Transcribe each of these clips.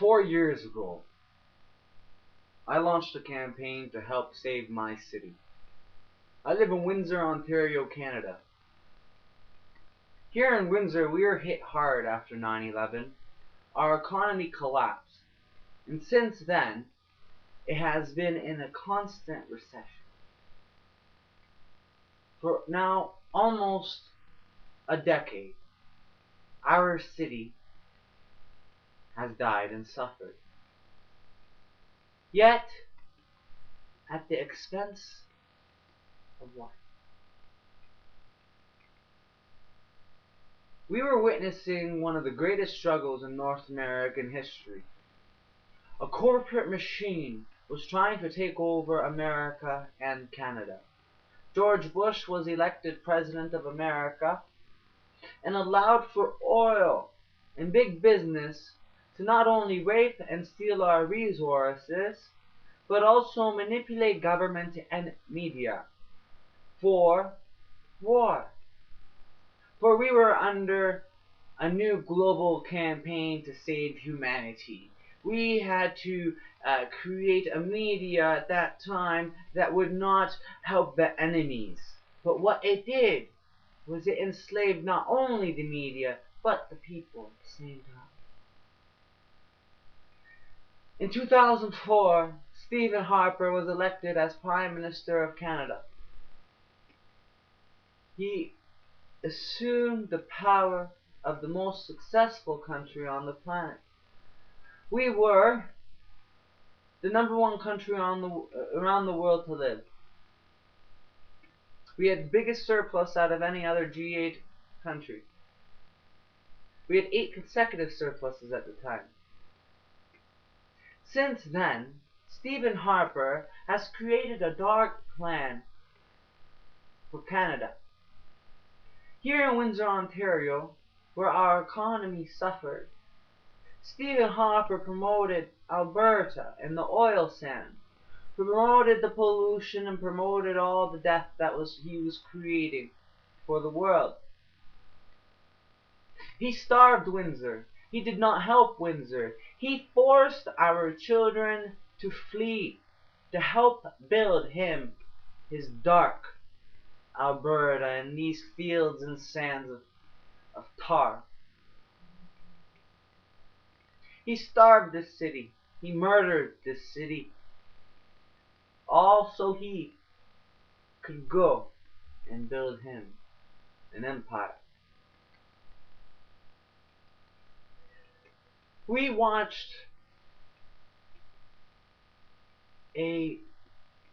4 years ago, I launched a campaign to help save my city. I live in Windsor, Ontario, Canada. Here in Windsor, we were hit hard after 9/11. Our economy collapsed, and since then, it has been in a constant recession. For now almost a decade, our city has died and suffered. Yet, at the expense of what? We were witnessing one of the greatest struggles in North American history. A corporate machine was trying to take over America and Canada. George Bush was elected President of America and allowed for oil and big business to not only rape and steal our resources, but also manipulate government and media for war. For we were under a new global campaign to save humanity. We had to create a media at that time that would not help the enemies. But what it did was it enslaved not only the media, but the people at the same time. In 2004, Stephen Harper was elected as Prime Minister of Canada. He assumed the power of the most successful country on the planet. We were the #1 country around the world to live. We had the biggest surplus out of any other G8 country. We had 8 consecutive surpluses at the time. Since then, Stephen Harper has created a dark plan for Canada. Here in Windsor, Ontario, where our economy suffered, Stephen Harper promoted Alberta and the oil sands, promoted the pollution, and promoted all the death that he was creating for the world. He starved Windsor. He did not help Windsor. He forced our children to flee to help build him his dark Alberta and these fields and sands of tar. He starved this city. He murdered this city. All so he could go and build him an empire. We watched a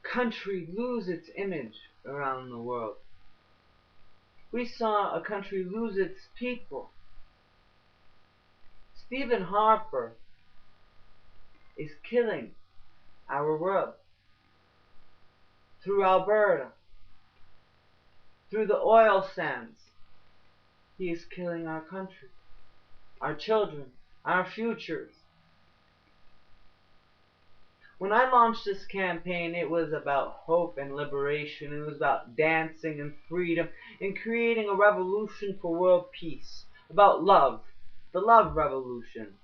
country lose its image around the world. We saw a country lose its people. Stephen Harper is killing our world. Through Alberta, through the oil sands, he is killing our country, our children, our futures. When I launched this campaign, it was about hope and liberation. It was about dancing and freedom and creating a revolution for world peace. About love, the love revolution.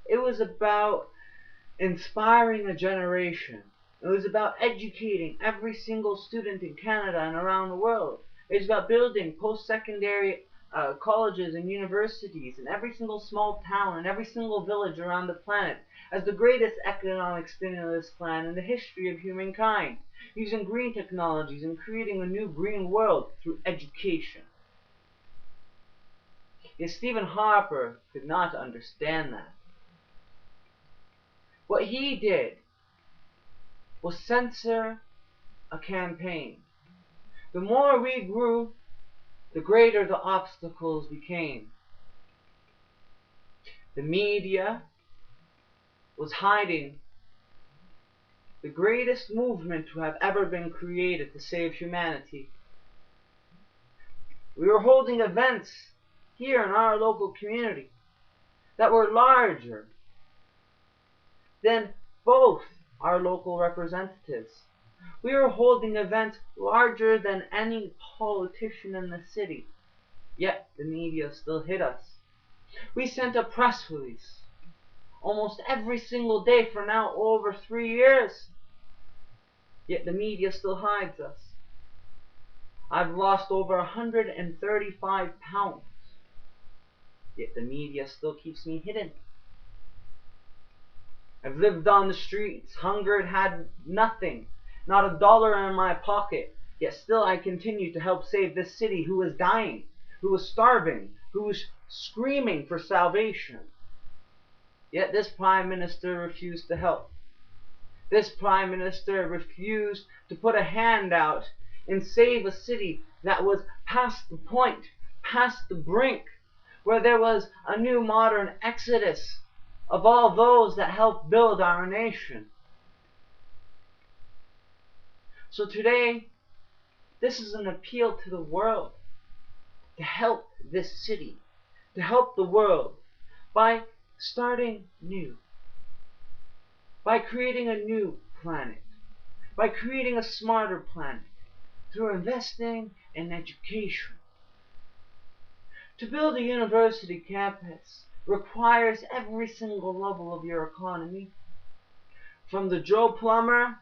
It was about inspiring a generation. It was about educating every single student in Canada and around the world. It was about building post-secondary colleges and universities in every single small town and every single village around the planet as the greatest economic stimulus plan in the history of humankind, using green technologies and creating a new green world through education. Yet Stephen Harper could not understand that. What he did was censor a campaign. The more we grew, the greater the obstacles became. The media was hiding the greatest movement to have ever been created to save humanity. We were holding events here in our local community that were larger than both our local representatives. We were holding events larger than any politician in the city. Yet the media still hid us. We sent a press release almost every single day for now over 3 years. Yet the media still hides us. I've lost over 135 pounds. Yet the media still keeps me hidden. I've lived on the streets, hungered, had nothing, not a dollar in my pocket. Yet still I continue to help save this city who is dying, who is starving, who is screaming for salvation. Yet this Prime Minister refused to help. This Prime Minister refused to put a hand out and save a city that was past the point, past the brink, where there was a new modern exodus of all those that helped build our nation. So today, this is an appeal to the world to help this city, to help the world by starting new, by creating a new planet, by creating a smarter planet, through investing in education. To build a university campus requires every single level of your economy, from the Joe Plumber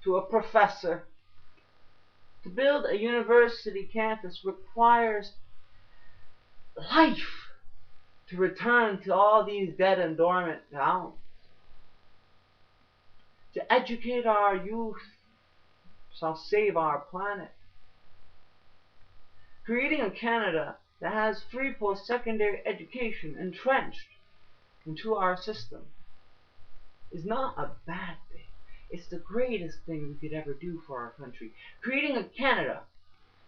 to a professor. To build a university campus requires life to return to all these dead and dormant towns. To educate our youth shall save our planet. Creating a Canada that has free post-secondary education entrenched into our system is not a bad thing. It's the greatest thing we could ever do for our country. Creating a Canada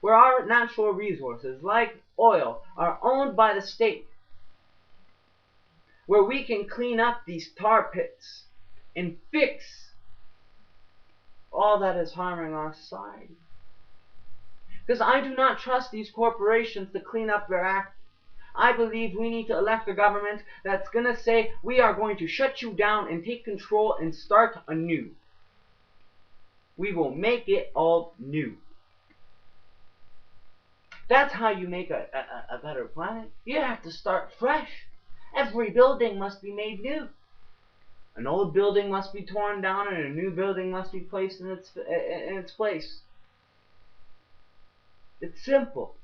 where our natural resources, like oil, are owned by the state, where we can clean up these tar pits and fix all that is harming our society. Because I do not trust these corporations to clean up their act. I believe we need to elect a government that's going to say, we are going to shut you down and take control and start anew. We will make it all new. That's how you make a better planet. You have to start fresh. Every building must be made new. An old building must be torn down and a new building must be placed in its place. It's simple.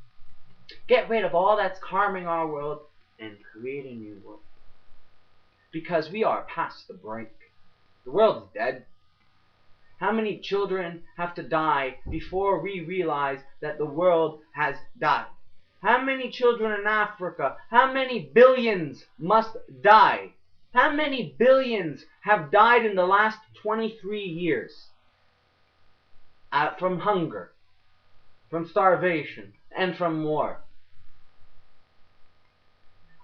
Get rid of all that's harming our world and create a new world. Because we are past the brink. The world is dead. How many children have to die before we realize that the world has died? How many children in Africa? How many billions must die? How many billions have died in the last 23 years? From hunger, from starvation, and from war.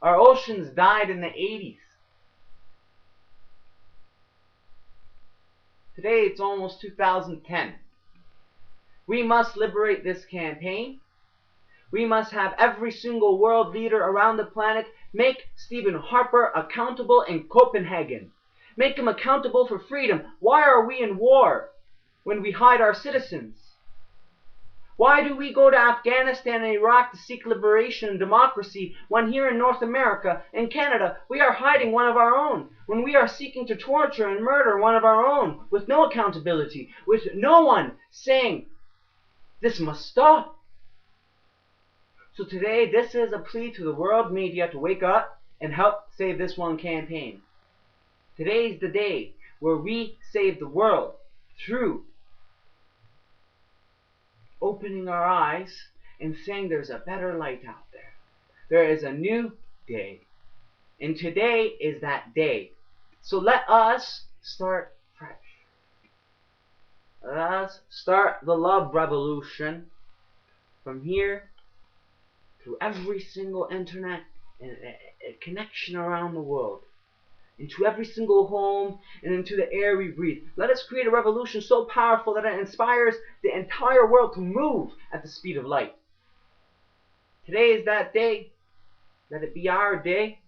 Our oceans died in the 80s. Today it's almost 2010. We must liberate this campaign. We must have every single world leader around the planet make Stephen Harper accountable in Copenhagen. Make him accountable for freedom. Why are we in war when we hide our citizens? Why do we go to Afghanistan and Iraq to seek liberation and democracy when here in North America and Canada we are hiding one of our own, when we are seeking to torture and murder one of our own with no accountability, with no one saying, this must stop? So today this is a plea to the world media to wake up and help save this one campaign. Today is the day where we save the world through opening our eyes and saying there's a better light out there. There is a new day. And today is that day. So let us start fresh. Let us start the love revolution from here through every single internet and a connection around the world, into every single home and into the air we breathe. Let us create a revolution so powerful that it inspires the entire world to move at the speed of light. Today is that day. Let it be our day.